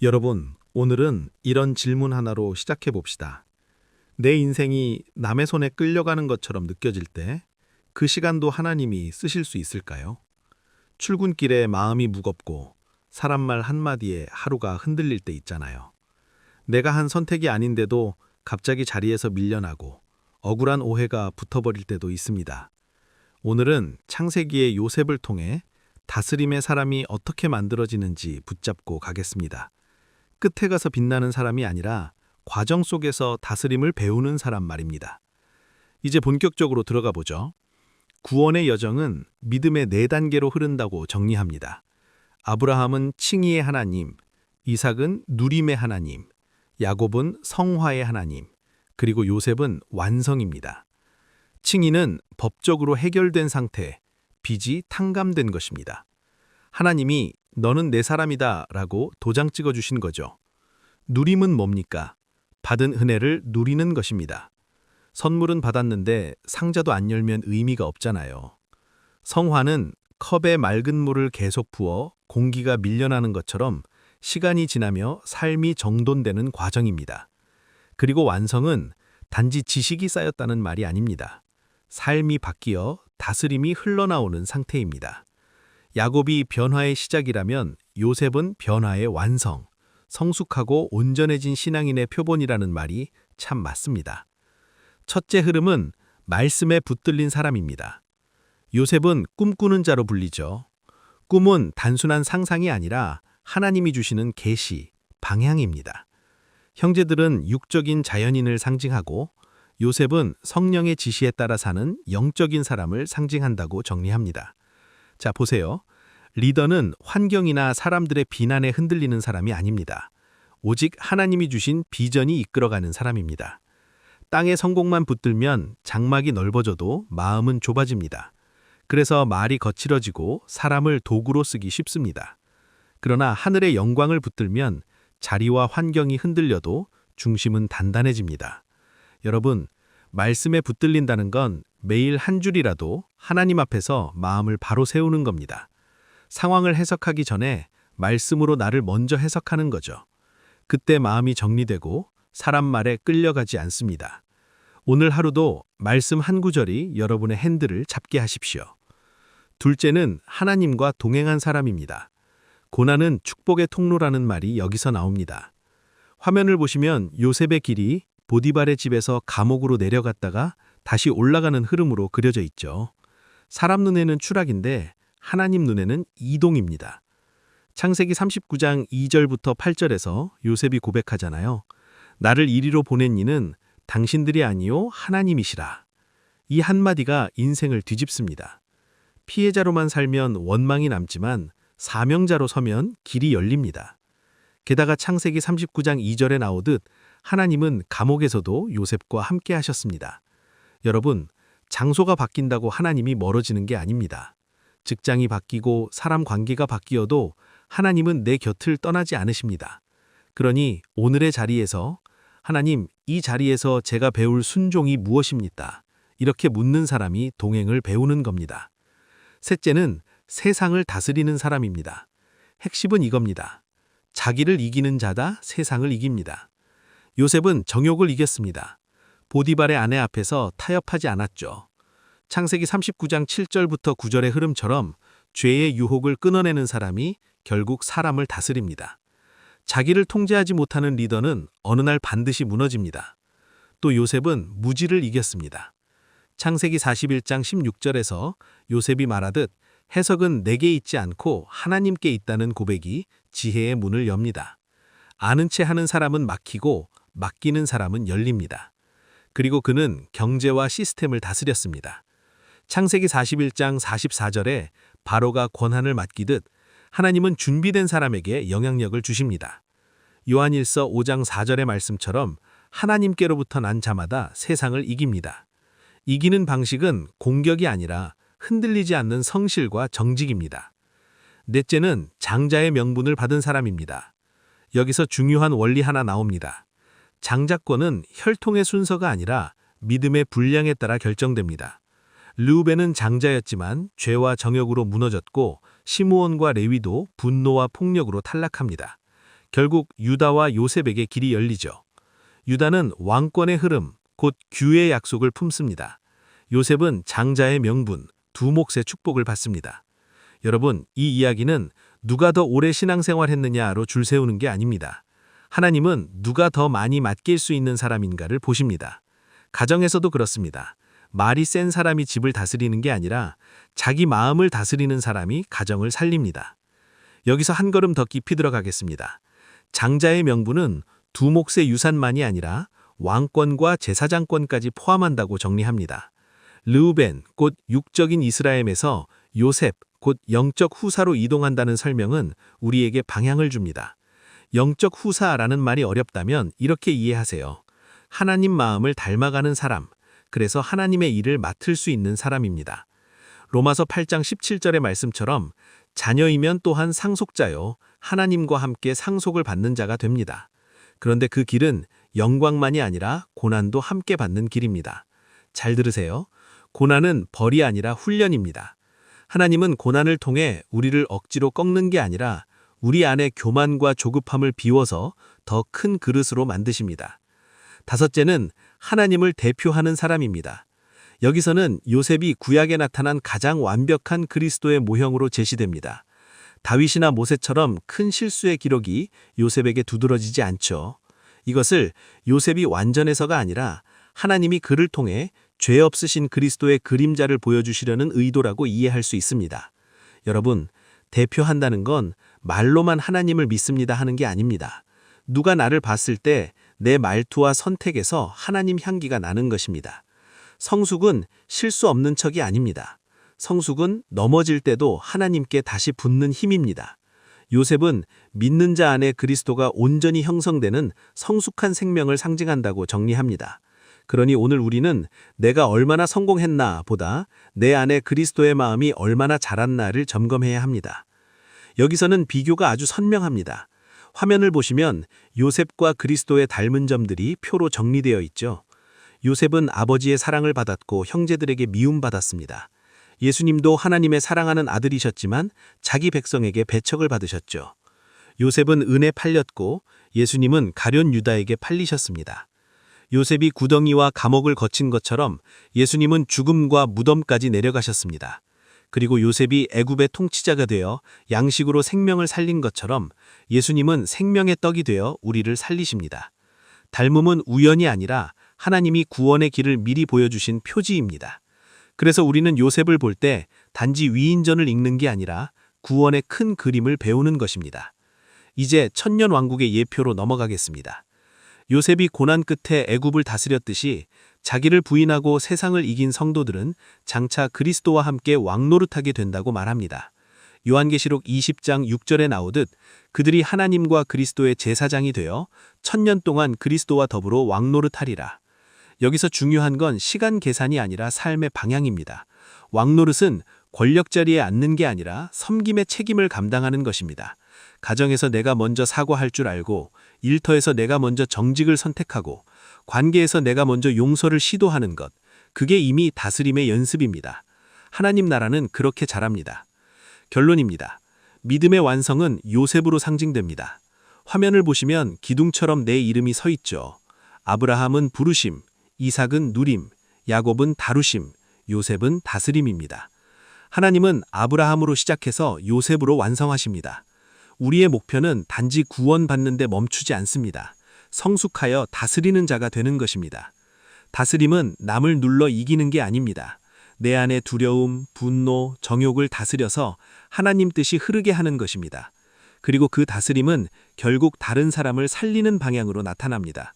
여러분, 오늘은 이런 질문 하나로 시작해 봅시다. 내 인생이 남의 손에 끌려가는 것처럼 느껴질 때 그 시간도 하나님이 쓰실 수 있을까요? 출근길에 마음이 무겁고 사람 말 한마디에 하루가 흔들릴 때 있잖아요. 내가 한 선택이 아닌데도 갑자기 자리에서 밀려나고 억울한 오해가 붙어버릴 때도 있습니다. 오늘은 창세기의 요셉을 통해 다스림의 사람이 어떻게 만들어지는지 붙잡고 가겠습니다. 끝에 가서 빛나는 사람이 아니라 과정 속에서 다스림을 배우는 사람 말입니다. 이제 본격적으로 들어가 보죠. 구원의 여정은 믿음의 4단계로 흐른다고 정리합니다. 아브라함은 칭의의 하나님, 이삭은 누림의 하나님, 야곱은 성화의 하나님, 그리고 요셉은 완성입니다. 칭의는 법적으로 해결된 상태, 빚이 탕감된 것입니다. 하나님이 너는 내 사람이다 라고 도장 찍어 주신 거죠. 누림은 뭡니까? 받은 은혜를 누리는 것입니다. 선물은 받았는데 상자도 안 열면 의미가 없잖아요. 성화는 컵에 맑은 물을 계속 부어 공기가 밀려나는 것처럼 시간이 지나며 삶이 정돈되는 과정입니다. 그리고 완성은 단지 지식이 쌓였다는 말이 아닙니다. 삶이 바뀌어 다스림이 흘러나오는 상태입니다. 야곱이 변화의 시작이라면 요셉은 변화의 완성, 성숙하고 온전해진 신앙인의 표본이라는 말이 참 맞습니다. 첫째 흐름은 말씀에 붙들린 사람입니다. 요셉은 꿈꾸는 자로 불리죠. 꿈은 단순한 상상이 아니라 하나님이 주시는 계시, 방향입니다. 형제들은 육적인 자연인을 상징하고 요셉은 성령의 지시에 따라 사는 영적인 사람을 상징한다고 정리합니다. 자, 보세요. 리더는 환경이나 사람들의 비난에 흔들리는 사람이 아닙니다. 오직 하나님이 주신 비전이 이끌어가는 사람입니다. 땅의 성공만 붙들면 장막이 넓어져도 마음은 좁아집니다. 그래서 말이 거칠어지고 사람을 도구로 쓰기 쉽습니다. 그러나 하늘의 영광을 붙들면 자리와 환경이 흔들려도 중심은 단단해집니다. 여러분, 말씀에 붙들린다는 건 매일 한 줄이라도 하나님 앞에서 마음을 바로 세우는 겁니다. 상황을 해석하기 전에 말씀으로 나를 먼저 해석하는 거죠. 그때 마음이 정리되고 사람 말에 끌려가지 않습니다. 오늘 하루도 말씀 한 구절이 여러분의 핸들을 잡게 하십시오. 둘째는 하나님과 동행한 사람입니다. 고난은 축복의 통로라는 말이 여기서 나옵니다. 화면을 보시면 요셉의 길이 보디발의 집에서 감옥으로 내려갔다가 다시 올라가는 흐름으로 그려져 있죠. 사람 눈에는 추락인데 하나님 눈에는 이동입니다. 창세기 39장 2절부터 8절에서 요셉이 고백하잖아요. 나를 이리로 보낸 이는 당신들이 아니요 하나님이시라. 이 한마디가 인생을 뒤집습니다. 피해자로만 살면 원망이 남지만 사명자로 서면 길이 열립니다. 게다가 창세기 39장 2절에 나오듯 하나님은 감옥에서도 요셉과 함께 하셨습니다. 여러분, 장소가 바뀐다고 하나님이 멀어지는 게 아닙니다. 직장이 바뀌고 사람 관계가 바뀌어도 하나님은 내 곁을 떠나지 않으십니다. 그러니 오늘의 자리에서 하나님, 이 자리에서 제가 배울 순종이 무엇입니까? 이렇게 묻는 사람이 동행을 배우는 겁니다. 셋째는 세상을 다스리는 사람입니다. 핵심은 이겁니다. 자기를 이기는 자다 세상을 이깁니다. 요셉은 정욕을 이겼습니다. 보디발의 아내 앞에서 타협하지 않았죠. 창세기 39장 7절부터 9절의 흐름처럼 죄의 유혹을 끊어내는 사람이 결국 사람을 다스립니다. 자기를 통제하지 못하는 리더는 어느 날 반드시 무너집니다. 또 요셉은 무지를 이겼습니다. 창세기 41장 16절에서 요셉이 말하듯 해석은 내게 있지 않고 하나님께 있다는 고백이 지혜의 문을 엽니다. 아는 채 하는 사람은 막히고 맡기는 사람은 열립니다. 그리고 그는 경제와 시스템을 다스렸습니다. 창세기 41장 44절에 바로가 권한을 맡기듯 하나님은 준비된 사람에게 영향력을 주십니다. 요한일서 5장 4절의 말씀처럼 하나님께로부터 난 자마다 세상을 이깁니다. 이기는 방식은 공격이 아니라 흔들리지 않는 성실과 정직입니다. 넷째는 장자의 명분을 받은 사람입니다. 여기서 중요한 원리 하나 나옵니다. 장자권은 혈통의 순서가 아니라 믿음의 분량에 따라 결정됩니다. 르우벤은 장자였지만 죄와 정욕으로 무너졌고 시므온과 레위도 분노와 폭력으로 탈락합니다. 결국 유다와 요셉에게 길이 열리죠. 유다는 왕권의 흐름, 곧 규의 약속을 품습니다. 요셉은 장자의 명분, 두 몫의 축복을 받습니다. 여러분, 이 이야기는 누가 더 오래 신앙생활했느냐로 줄 세우는 게 아닙니다. 하나님은 누가 더 많이 맡길 수 있는 사람인가를 보십니다. 가정에서도 그렇습니다. 말이 센 사람이 집을 다스리는 게 아니라 자기 마음을 다스리는 사람이 가정을 살립니다. 여기서 한 걸음 더 깊이 들어가겠습니다. 장자의 명분은 두 몫의 유산만이 아니라 왕권과 제사장권까지 포함한다고 정리합니다. 르우벤, 곧 육적인 이스라엘에서 요셉, 곧 영적 후사로 이동한다는 설명은 우리에게 방향을 줍니다. 영적 후사라는 말이 어렵다면 이렇게 이해하세요. 하나님 마음을 닮아가는 사람, 그래서 하나님의 일을 맡을 수 있는 사람입니다. 로마서 8장 17절의 말씀처럼 자녀이면 또한 상속자요, 하나님과 함께 상속을 받는 자가 됩니다. 그런데 그 길은 영광만이 아니라 고난도 함께 받는 길입니다. 잘 들으세요. 고난은 벌이 아니라 훈련입니다. 하나님은 고난을 통해 우리를 억지로 꺾는 게 아니라 우리 안에 교만과 조급함을 비워서 더 큰 그릇으로 만드십니다. 다섯째는 하나님을 대표하는 사람입니다. 여기서는 요셉이 구약에 나타난 가장 완벽한 그리스도의 모형으로 제시됩니다. 다윗이나 모세처럼 큰 실수의 기록이 요셉에게 두드러지지 않죠. 이것을 요셉이 완전해서가 아니라 하나님이 그를 통해 죄 없으신 그리스도의 그림자를 보여주시려는 의도라고 이해할 수 있습니다. 여러분, 대표한다는 건 말로만 하나님을 믿습니다 하는 게 아닙니다. 누가 나를 봤을 때 내 말투와 선택에서 하나님 향기가 나는 것입니다. 성숙은 실수 없는 척이 아닙니다. 성숙은 넘어질 때도 하나님께 다시 붙는 힘입니다. 요셉은 믿는 자 안에 그리스도가 온전히 형성되는 성숙한 생명을 상징한다고 정리합니다. 그러니 오늘 우리는 내가 얼마나 성공했나 보다 내 안에 그리스도의 마음이 얼마나 자랐나를 점검해야 합니다. 여기서는 비교가 아주 선명합니다. 화면을 보시면 요셉과 그리스도의 닮은 점들이 표로 정리되어 있죠. 요셉은 아버지의 사랑을 받았고 형제들에게 미움받았습니다. 예수님도 하나님의 사랑하는 아들이셨지만 자기 백성에게 배척을 받으셨죠. 요셉은 은에 팔렸고 예수님은 가룟 유다에게 팔리셨습니다. 요셉이 구덩이와 감옥을 거친 것처럼 예수님은 죽음과 무덤까지 내려가셨습니다. 그리고 요셉이 애굽의 통치자가 되어 양식으로 생명을 살린 것처럼 예수님은 생명의 떡이 되어 우리를 살리십니다. 닮음은 우연이 아니라 하나님이 구원의 길을 미리 보여주신 표지입니다. 그래서 우리는 요셉을 볼 때 단지 위인전을 읽는 게 아니라 구원의 큰 그림을 배우는 것입니다. 이제 천년 왕국의 예표로 넘어가겠습니다. 요셉이 고난 끝에 애굽을 다스렸듯이 자기를 부인하고 세상을 이긴 성도들은 장차 그리스도와 함께 왕노릇하게 된다고 말합니다. 요한계시록 20장 6절에 나오듯 그들이 하나님과 그리스도의 제사장이 되어 천년 동안 그리스도와 더불어 왕노릇하리라. 여기서 중요한 건 시간 계산이 아니라 삶의 방향입니다. 왕노릇은 권력 자리에 앉는 게 아니라 섬김의 책임을 감당하는 것입니다. 가정에서 내가 먼저 사과할 줄 알고, 일터에서 내가 먼저 정직을 선택하고, 관계에서 내가 먼저 용서를 시도하는 것, 그게 이미 다스림의 연습입니다. 하나님 나라는 그렇게 자랍니다. 결론입니다. 믿음의 완성은 요셉으로 상징됩니다. 화면을 보시면 기둥처럼 내 이름이 서 있죠. 아브라함은 부르심, 이삭은 누림, 야곱은 다루심, 요셉은 다스림입니다. 하나님은 아브라함으로 시작해서 요셉으로 완성하십니다. 우리의 목표는 단지 구원받는 데 멈추지 않습니다. 성숙하여 다스리는 자가 되는 것입니다. 다스림은 남을 눌러 이기는 게 아닙니다. 내 안의 두려움, 분노, 정욕을 다스려서 하나님 뜻이 흐르게 하는 것입니다. 그리고 그 다스림은 결국 다른 사람을 살리는 방향으로 나타납니다.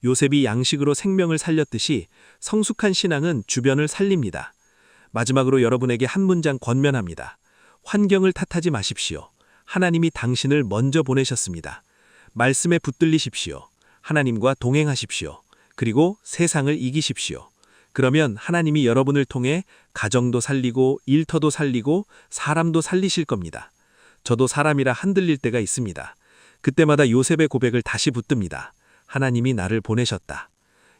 요셉이 양식으로 생명을 살렸듯이 성숙한 신앙은 주변을 살립니다. 마지막으로 여러분에게 한 문장 권면합니다. 환경을 탓하지 마십시오. 하나님이 당신을 먼저 보내셨습니다. 말씀에 붙들리십시오. 하나님과 동행하십시오. 그리고 세상을 이기십시오. 그러면 하나님이 여러분을 통해 가정도 살리고 일터도 살리고 사람도 살리실 겁니다. 저도 사람이라 흔들릴 때가 있습니다. 그때마다 요셉의 고백을 다시 붙듭니다. 하나님이 나를 보내셨다.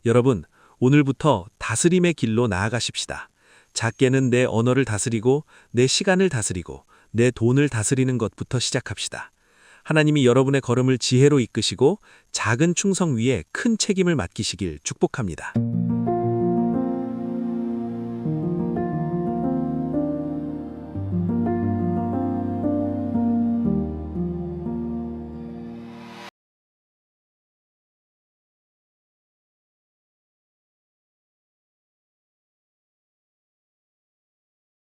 여러분, 오늘부터 다스림의 길로 나아가십시다. 작게는 내 언어를 다스리고 내 시간을 다스리고 내 돈을 다스리는 것부터 시작합시다. 하나님이 여러분의 걸음을 지혜로 이끄시고 작은 충성 위에 큰 책임을 맡기시길 축복합니다.